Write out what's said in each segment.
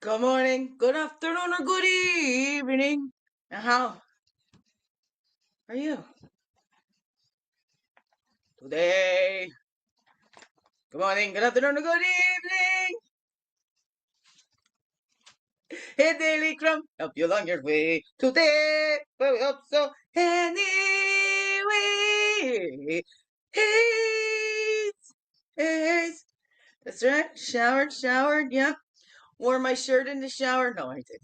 Good morning, good afternoon, or good evening. And how are you today? Good morning, good afternoon, or good evening. Hey, Daily Crumb, help you along your way today. But we hope so anyway. Hey, hey. That's right. Showered, yep. Wore my shirt in the shower. No, I didn't.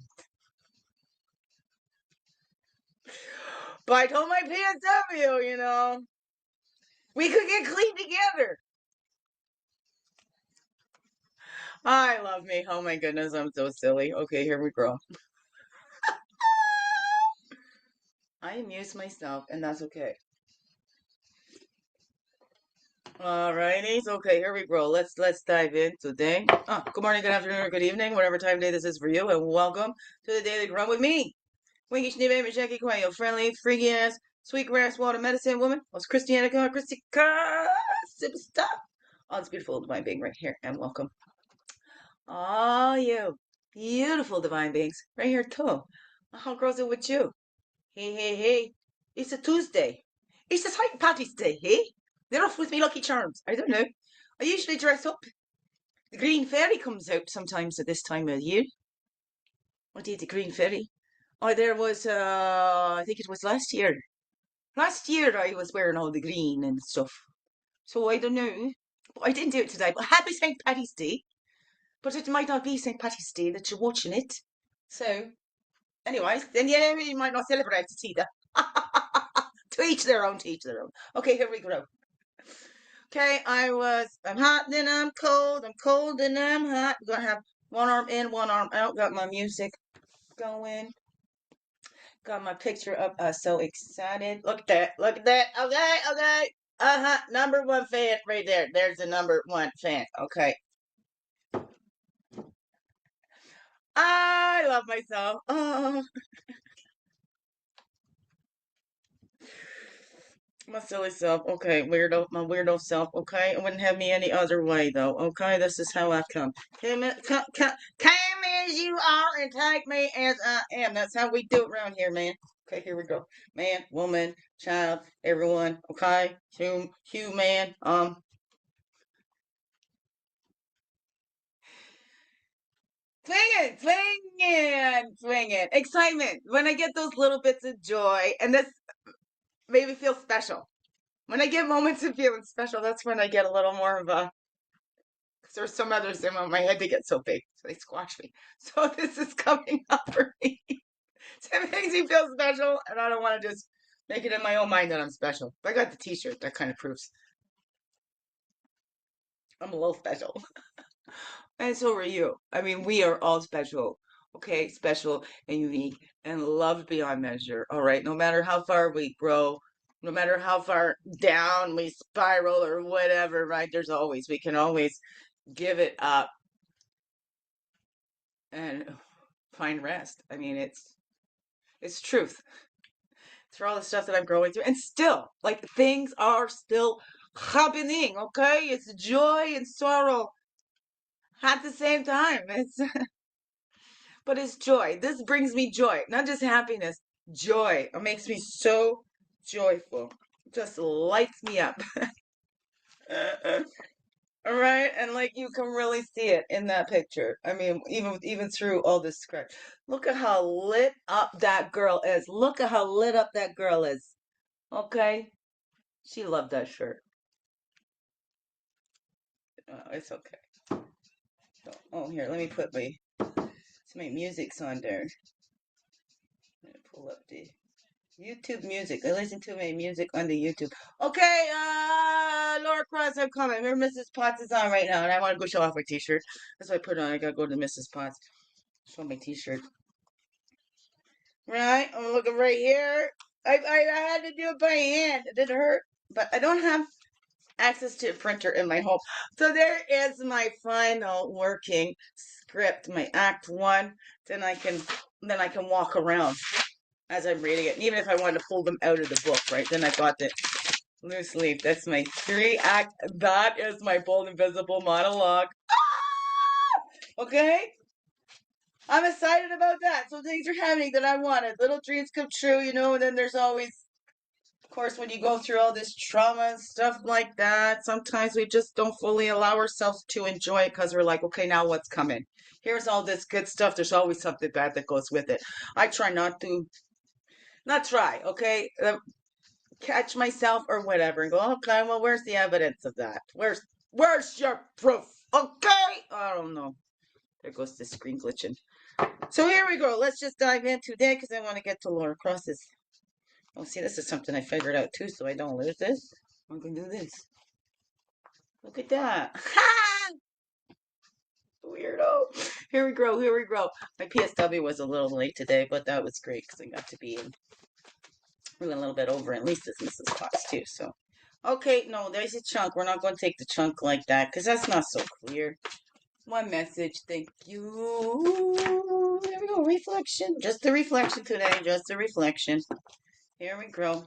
But I told my PSW, we could get clean together. I love me. Oh my goodness, I'm so silly. Okay, here we go. I amuse myself, and that's okay. Alrighty, okay, here we go. Let's dive in today. Good morning, good afternoon, or good evening, whatever time of day this is for you, and welcome to the Daily Grump with me, Winky Schneebe Jackie Quayo, friendly, freaky ass, sweetgrass water medicine woman, was Christianica, Christica, superstar. Oh, it's beautiful divine being right here, and welcome. Oh, you beautiful divine beings right here too. How grows it with you? Hey. It's a Tuesday. It's a St. Patty's Day, hey? They're off with me Lucky Charms. I don't know. I usually dress up. The Green Fairy comes out sometimes at this time of year. What did the Green Fairy? Oh, there was, I think it was last year. Last year I was wearing all the green and stuff. So I don't know. But I didn't do it today. But happy St. Patty's Day. But it might not be St. Patty's Day that you're watching it. So, anyways, then yeah, you might not celebrate it either. To each their own, to each their own. Okay, here we go. Okay, I'm hot, then I'm cold, then I'm hot. Gonna have one arm in, one arm out. Got my music going. Got my picture up. So excited. Look at that. Okay. Number one fan right there. There's the number one fan. Okay. I love myself. Oh. My silly self, okay, my weirdo self, okay. It wouldn't have me any other way though, okay. This is how I come. Come as you are and take me as I am. That's how we do it around here, man. Okay, here we go. Man, woman, child, everyone. Okay, human. Swinging. Excitement when I get those little bits of joy, and this made me feel special. When I get moments of feeling special, that's when I get a little more of a. Because there's some others that want my head to get so big, so they squash me. So this is coming up for me. So it makes me feel special, and I don't want to just make it in my own mind that I'm special. But I got the T-shirt that kind of proves I'm a little special, and so are you. I mean, we are all special. Okay, special and unique and loved beyond measure. All right, no matter how far we grow, no matter how far down we spiral or whatever, right? We can always give it up and find rest. I mean, it's truth. It's for all the stuff that I'm going through, and still, like things are still happening. Okay, it's joy and sorrow at the same time. But it's joy. This brings me joy, not just happiness. Joy. It makes me so joyful. It just lights me up. All right, and like you can really see it in that picture. I mean, even through all this script. Look at how lit up that girl is. Look at how lit up that girl is. Okay? She loved that shirt. It's okay. Oh, here, let me put my music's on there. I'm gonna pull up the YouTube music. I listen to my music on the YouTube. Okay, Laura Cross, I'm coming. Remember Mrs. Potts is on right now, and I want to go show off my t-shirt. That's what I put on. I gotta go to Mrs. Potts. Show my t-shirt. Right, I'm looking right here. I had to do it by hand. It didn't hurt, but I don't have access to a printer in my home. So there is my final working script, my act one. Then I can walk around as I'm reading it. And even if I wanted to pull them out of the book, right? Then I got the loose leaf. That's my 3 act. That is my bold invisible monologue. Okay? I'm excited about that. So things are happening that I wanted. Little dreams come true, and then there's always, of course, when you go through all this trauma and stuff like that, sometimes we just don't fully allow ourselves to enjoy it because we're like, okay, now what's coming? Here's all this good stuff. There's always something bad that goes with it. I try not try, okay? Catch myself or whatever and go, okay, well, where's the evidence of that? Where's your proof? Okay? I don't know. There goes the screen glitching. So here we go. Let's just dive in today because I want to get to Laura Cross's. Oh, see, this is something I figured out too, so I don't lose this. I'm going to do this. Look at that. Ha! Weirdo. Here we go. Here we go. My PSW was a little late today, but that was great because I got to be in. We went a little bit over at least this Mrs. Fox too, so. Okay, no, there's a chunk. We're not going to take the chunk like that because that's not so clear. One message, thank you. There we go, reflection. Just the reflection today, just the reflection. Here we go.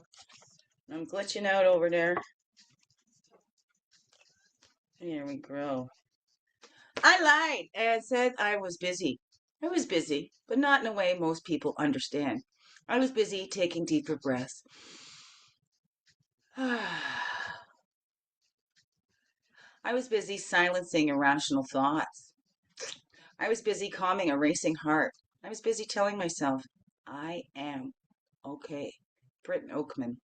I'm glitching out over there. Here we go. I lied and said I was busy. I was busy, but not in a way most people understand. I was busy taking deeper breaths. I was busy silencing irrational thoughts. I was busy calming a racing heart. I was busy telling myself, I am okay. Brittin Oakman.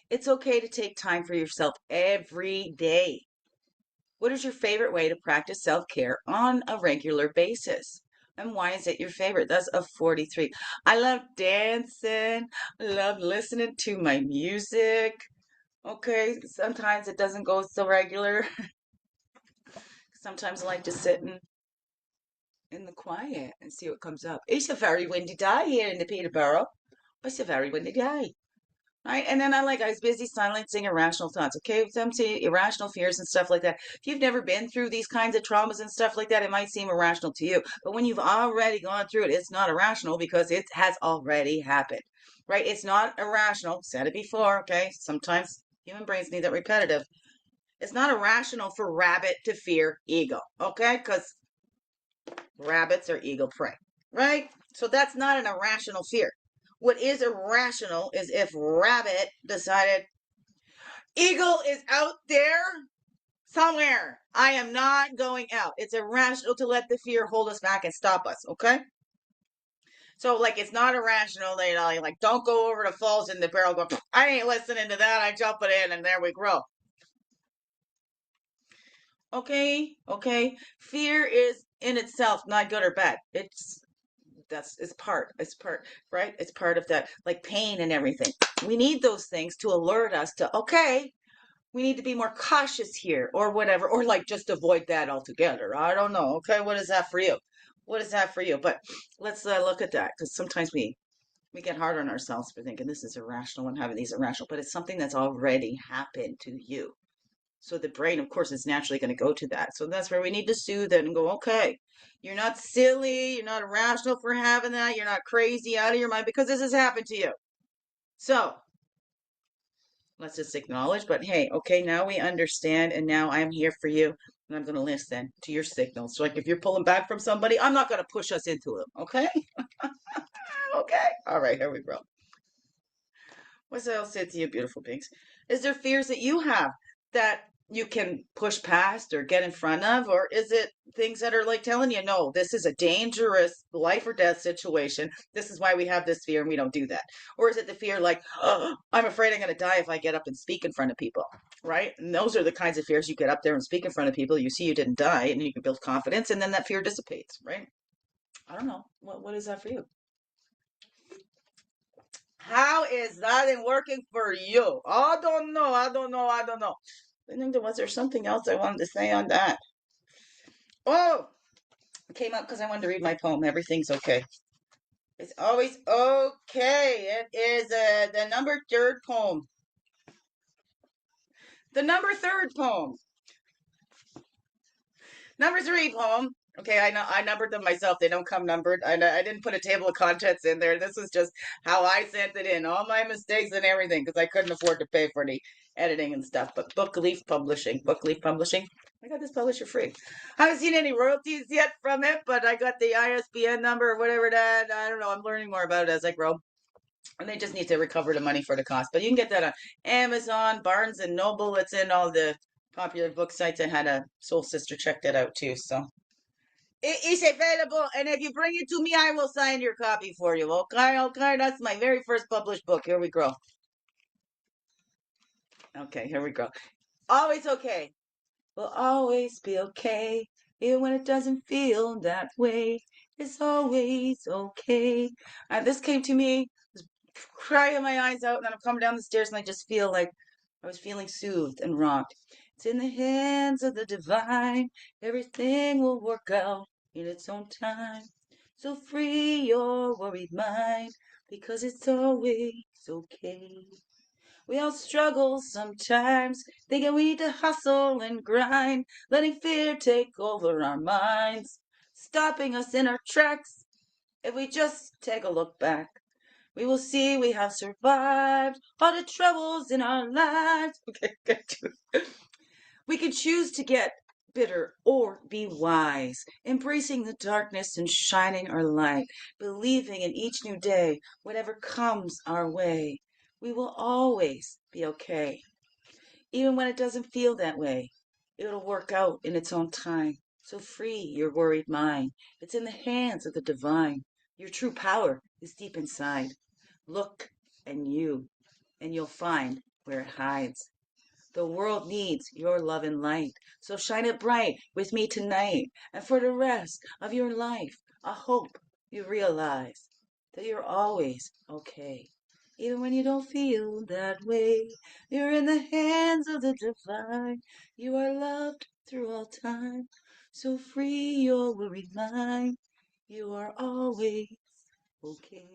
It's okay to take time for yourself every day. What is your favorite way to practice self-care on a regular basis? And why is it your favorite? That's a 43. I love dancing. I love listening to my music. Okay, sometimes it doesn't go so regular. Sometimes I like to sit in the quiet and see what comes up. It's a very windy day here in the Peterborough. It's a very windy day. Right? And then I was busy silencing irrational thoughts. Okay, some say irrational fears and stuff like that. If you've never been through these kinds of traumas and stuff like that, it might seem irrational to you. But when you've already gone through it, it's not irrational because it has already happened. Right? It's not irrational. Said it before, okay? Sometimes human brains need that repetitive. It's not irrational for rabbit to fear eagle, okay? Because rabbits are eagle prey, right? So that's not an irrational fear. What is irrational is if rabbit decided, eagle is out there somewhere. I am not going out. It's irrational to let the fear hold us back and stop us, okay? So, it's not irrational. Don't go over the falls in the barrel. Go, I ain't listening to that. I jump it in and there we grow. Okay, okay. Fear is in itself not good or bad. It's part, right? It's part of that, like pain and everything. We need those things to alert us to, okay, we need to be more cautious here or whatever, or just avoid that altogether. I don't know. Okay, what is that for you? What is that for you? But let's look at that because sometimes we get hard on ourselves for thinking this is irrational and having these irrational, but it's something that's already happened to you. So the brain, of course, is naturally going to go to that. So that's where we need to soothe it and go, okay, you're not silly. You're not irrational for having that. You're not crazy out of your mind because this has happened to you. So let's just acknowledge, but hey, okay, now we understand. And now I'm here for you. And I'm going to listen to your signals. So if you're pulling back from somebody, I'm not going to push us into them. Okay. Okay. All right. Here we go. What's else said to you, beautiful beings? Is there fears that you have that you can push past or get in front of? Or is it things that are telling you, no, this is a dangerous life or death situation. This is why we have this fear and we don't do that. Or is it the fear oh, I'm afraid I'm going to die if I get up and speak in front of people, right? And those are the kinds of fears you get up there and speak in front of people. You see you didn't die and you can build confidence and then that fear dissipates, right? I don't know. What is that for you? How is that working for you? I don't know. I don't know. I don't know. I think was there something else I wanted to say on that? Oh, it came up because I wanted to read my poem. Everything's okay. It's always okay. It is the number third poem. The number third poem. Number 3 poem. Okay, I numbered them myself. They don't come numbered. I didn't put a table of contents in there. This was just how I sent it in, all my mistakes and everything, because I couldn't afford to pay for the editing and stuff. But Book Leaf Publishing, I got this publisher free. I haven't seen any royalties yet from it, but I got the ISBN number or whatever that. I don't know. I'm learning more about it as I grow, and they just need to recover the money for the cost. But you can get that on Amazon, Barnes and Noble. It's in all the popular book sites. I had a soul sister check that out too. So it is available, and if you bring it to me, I will sign your copy for you. Okay, okay. That's my very first published book. Here we go. Okay, here we go. Always okay. Will always be okay, even when it doesn't feel that way. It's always okay. This came to me, I was crying my eyes out, and then I'm coming down the stairs, and I just feel like I was feeling soothed and rocked. It's in the hands of the divine. Everything will work out in its own time. So free your worried mind, because it's always okay. We all struggle sometimes, thinking we need to hustle and grind, letting fear take over our minds, stopping us in our tracks. If we just take a look back, we will see we have survived all the troubles in our lives. Okay, good. We can choose to get bitter or be wise, embracing the darkness and shining our light, believing in each new day, whatever comes our way. We will always be okay, even when it doesn't feel that way. It'll work out in its own time. So free your worried mind. It's in the hands of the divine. Your true power is deep inside. Look and you'll find where it hides. The world needs your love and light, so shine it bright with me tonight. And for the rest of your life, I hope you realize that you're always okay. Even when you don't feel that way, you're in the hands of the divine. You are loved through all time, so free your worried mind. You are always okay.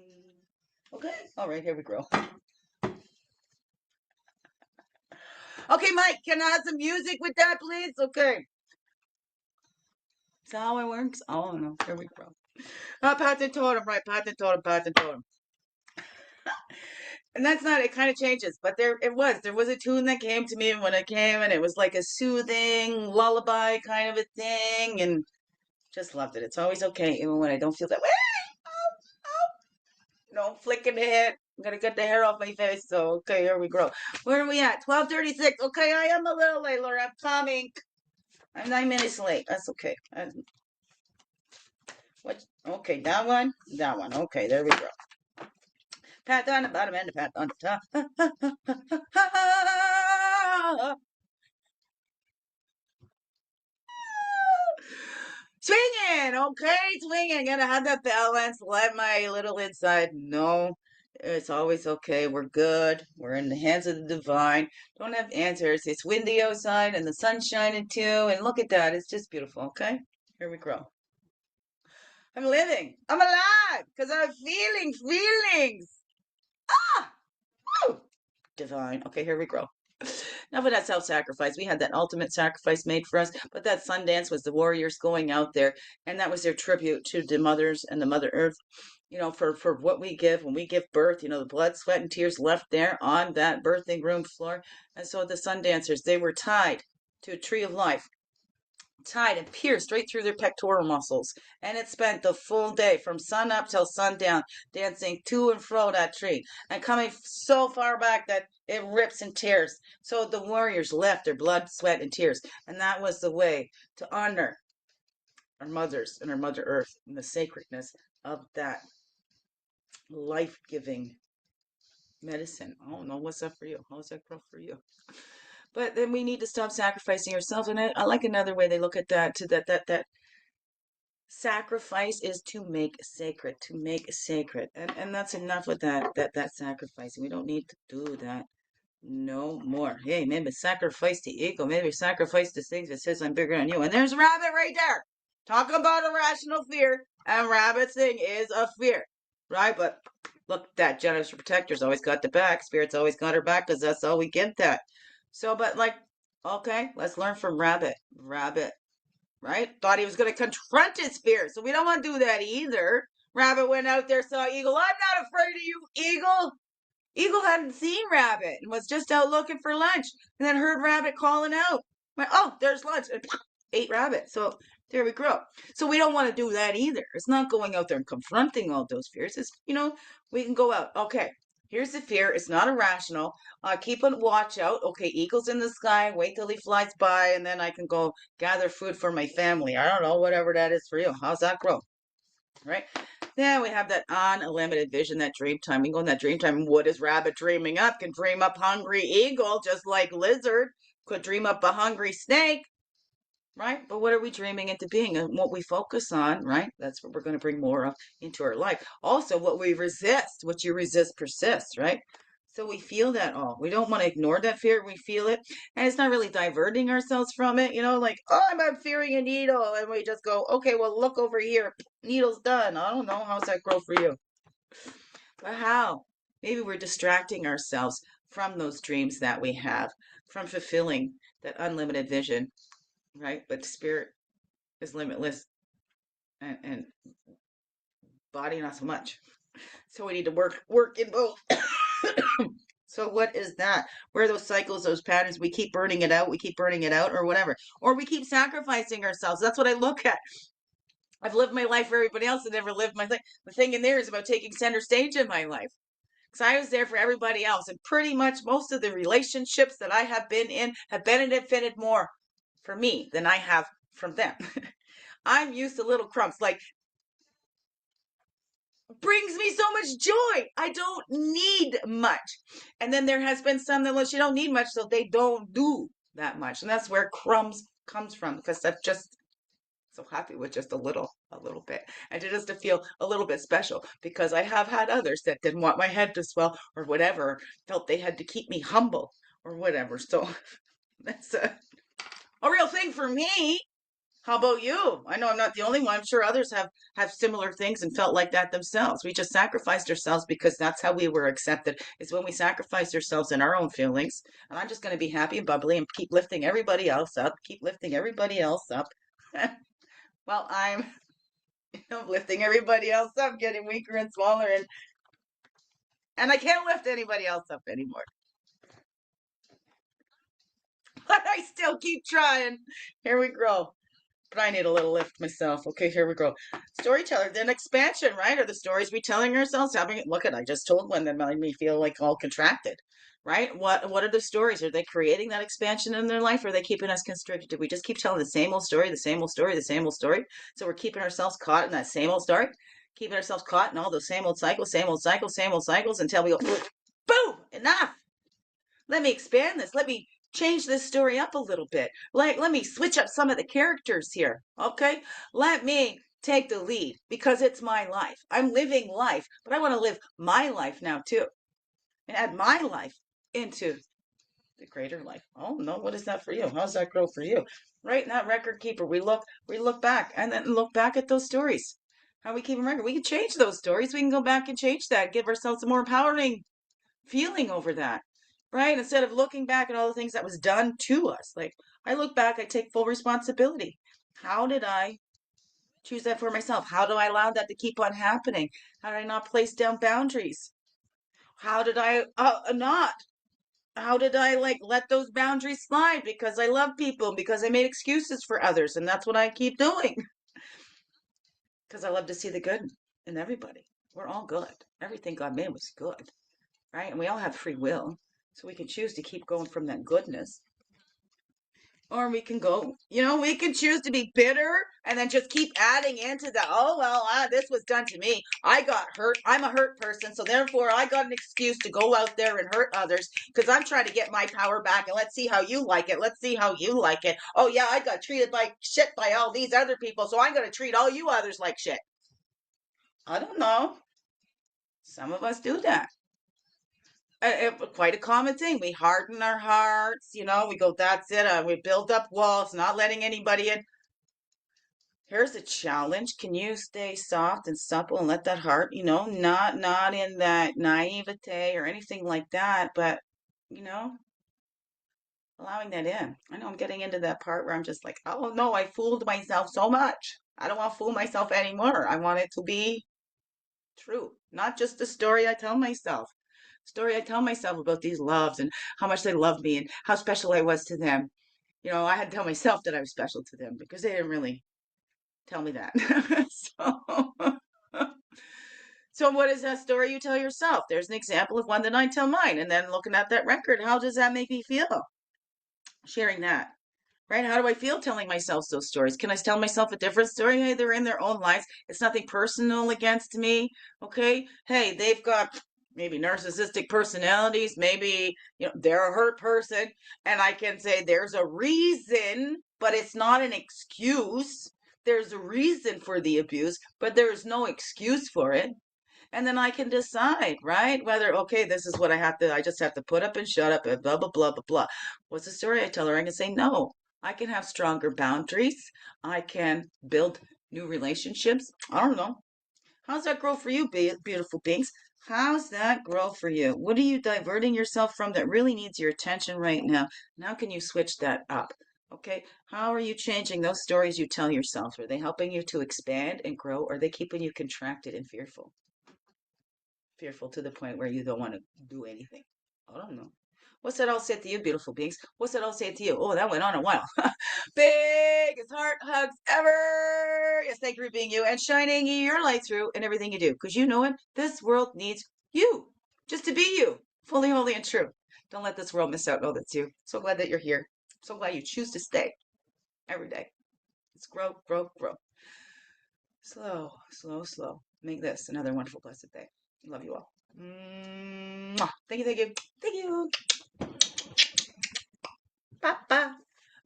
Okay, all right, here we go. Okay, Mike, can I have some music with that, please? Okay. Is that how it works? Oh, no. Here we go. Patent totem, right? Patent totem, patent totem. And that's not, it kind of changes, but there was a tune that came to me when it came, and it was like a soothing lullaby kind of a thing, and just loved it. It's always okay, even when I don't feel that way. No, flicking the head. I'm gonna get the hair off my face. So, okay, here we go. Where are we at? 12:36. Okay, I am a little late, Laura. I'm coming. I'm 9 minutes late. That's okay. What? Okay, that one. That one. Okay, there we go. Pat on the bottom and the pat on the top. Swinging, okay, swinging. Gotta have that balance. Let my little inside know it's always okay. We're good. We're in the hands of the divine. Don't have answers. It's windy outside and the sun's shining too. And look at that. It's just beautiful, okay? Here we go. I'm living. I'm alive because I'm feeling feelings. Ah! Woo! Divine. Okay, here we go. Now for that self-sacrifice, we had that ultimate sacrifice made for us, but that Sundance was the warriors going out there, and that was their tribute to the mothers and the Mother Earth. For what we give when we give birth, the blood, sweat, and tears left there on that birthing room floor. And so the Sundancers, they were tied to a tree of life, tied and pierced right through their pectoral muscles. And it spent the full day from sun up till sundown dancing to and fro that tree and coming so far back that it rips and tears. So the warriors left their blood, sweat, and tears. And that was the way to honor our mothers and our Mother Earth and the sacredness of that life giving medicine. Oh no, what's up for you? How's that girl for you? But then we need to stop sacrificing ourselves. And I like another way they look at that, to that sacrifice is to make sacred, to make sacred. And that's enough with that sacrificing. We don't need to do that no more. Hey, maybe sacrifice the ego, maybe sacrifice the things that says I'm bigger than you. And there's Rabbit right there. Talk about irrational fear. And Rabbit's thing is a fear. Right? But look, that generous protector's always got the back. Spirit's always got her back because that's all we get that. So, but like, okay, let's learn from Rabbit. Rabbit. right? Thought he was going to confront his fear. So we don't want to do that either. Rabbit went out there, saw Eagle. I'm not afraid of you, Eagle. Eagle hadn't seen Rabbit and was just out looking for lunch, and then heard Rabbit calling out. Went, oh, there's lunch, and ate Rabbit. So there we go. So we don't want to do that either. It's not going out there and confronting all those fears. It's, we can go out. Okay, here's the fear. It's not irrational. Keep a watch out. Okay, eagle's in the sky. Wait till he flies by, and then I can go gather food for my family. I don't know, whatever that is for you. How's that grow? Right? Then we have that unlimited vision, that dream time. We can go in that dream time. What is Rabbit dreaming up? Can dream up hungry eagle, just like lizard. Could dream up a hungry snake, right? But what are we dreaming into being? And what we focus on, right? That's what we're going to bring more of into our life. Also, what we resist, what you resist persists, right? So we feel that all. We don't want to ignore that fear. We feel it. And it's not really diverting ourselves from it, like, oh, I'm fearing a needle. And we just go, okay, well, look over here. Needle's done. I don't know. How's that grow for you? But how? Maybe we're distracting ourselves from those dreams that we have, from fulfilling that unlimited vision, right? But spirit is limitless and body not so much. So we need to work in both. So what is that? Where are those cycles, those patterns? We keep burning it out, or whatever. Or we keep sacrificing ourselves. That's what I look at. I've lived my life for everybody else and never lived my thing. The thing in there is about taking center stage in my life. Because I was there for everybody else. And pretty much most of the relationships that I have been in have benefited more for me than I have from them. I'm used to little crumbs. Like, brings me so much joy. I don't need much. And then there has been some that, well, you don't need much, so they don't do that much. And that's where crumbs comes from, because I'm just so happy with just a little bit. And just to feel a little bit special, because I have had others that didn't want my head to swell or whatever, felt they had to keep me humble or whatever. So that's a real thing for me. How about you? I know I'm not the only one. I'm sure others have similar things and felt like that themselves. We just sacrificed ourselves because that's how we were accepted. Is when we sacrifice ourselves in our own feelings. And I'm just going to be happy and bubbly and keep lifting everybody else up. Keep lifting everybody else up. Well, I'm lifting everybody else up, getting weaker and smaller, and I can't lift anybody else up anymore. But I still keep trying. Here we go. But I need a little lift myself. Okay, here we go. Storyteller, then expansion, right? Are the stories we telling ourselves? Look at, I just told one that made me feel like all contracted, right? What are the stories? Are they creating that expansion in their life? Or are they keeping us constricted? Do we just keep telling the same old story, the same old story, the same old story? So we're keeping ourselves caught in that same old story, keeping ourselves caught in all those same old cycles, same old cycles until we go, boom, enough. Let me expand this. Let me change this story up a little bit. Let me switch up some of the characters here. Okay? Let me take the lead because it's my life. I'm living life, but I want to live my life now too and add my life into the greater life. Oh no, what is that for you? How's that grow for you? Right in that record keeper, we look back and then look back at those stories. How we keep a record. We can change those stories. We can go back and change that, give ourselves a more empowering feeling over that, right? Instead of looking back at all the things that was done to us. Like, I look back, I take full responsibility. How did I choose that for myself? How do I allow that to keep on happening? How did I not place down boundaries? How did I not? How did I like let those boundaries slide because I love people, because I made excuses for others, and that's what I keep doing. Because I love to see the good in everybody. We're all good. Everything God made was good, right? And we all have free will. So we can choose to keep going from that goodness. Or we can go, we can choose to be bitter and then just keep adding into the, oh, well, this was done to me. I got hurt. I'm a hurt person. So therefore, I got an excuse to go out there and hurt others because I'm trying to get my power back. And let's see how you like it. Let's see how you like it. Oh, yeah, I got treated like shit by all these other people. So I'm going to treat all you others like shit. I don't know. Some of us do that. Quite a common thing. We harden our hearts, we go, that's it. We build up walls, not letting anybody in. Here's a challenge. Can you stay soft and supple and let that heart, not in that naivete or anything like that, but, you know, allowing that in. I know I'm getting into that part where I'm just like, oh no, I fooled myself so much. I don't want to fool myself anymore. I want it to be true, not just the story I tell myself. Story I tell myself about these loves and how much they love me and how special I was to them. I had to tell myself that I was special to them because they didn't really tell me that. So what is that story you tell yourself? There's an example of one that I tell mine. And then looking at that record, how does that make me feel? Sharing that. Right? How do I feel telling myself those stories? Can I tell myself a different story? Hey, they're in their own lives. It's nothing personal against me. Okay. Hey, they've got maybe narcissistic personalities. Maybe, they're a hurt person. And I can say there's a reason, but it's not an excuse. There's a reason for the abuse, but there's no excuse for it. And then I can decide, right? Whether, okay, this is what I just have to put up and shut up and blah, blah, blah, blah, blah. What's the story I tell her? I can say, no, I can have stronger boundaries. I can build new relationships. I don't know. How's that grow for you, beautiful beings? How's that grow for you? What are you diverting yourself from that really needs your attention right now? And how can you switch that up? Okay, how are you changing those stories you tell yourself? Are they helping you to expand and grow, or are they keeping you contracted and fearful? Fearful to the point where you don't want to do anything. I don't know. What's that all said to you, beautiful beings? What's that all said to you? Oh, that went on a while. Biggest heart hugs ever. Yes, thank you for being you and shining your light through in everything you do. Because you know it, this world needs you. Just to be you. Fully, holy, and true. Don't let this world miss out. Know that's you. So glad that you're here. So glad you choose to stay every day. Let's grow, grow, grow. Slow, slow, slow. Make this another wonderful, blessed day. Love you all. Mwah. Thank you, thank you, thank you. Papa.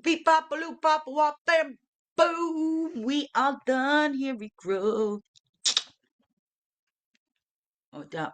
Beep, papa, loop, papa, wop, bam, boom. We are done. Here we grow. Oh, duh.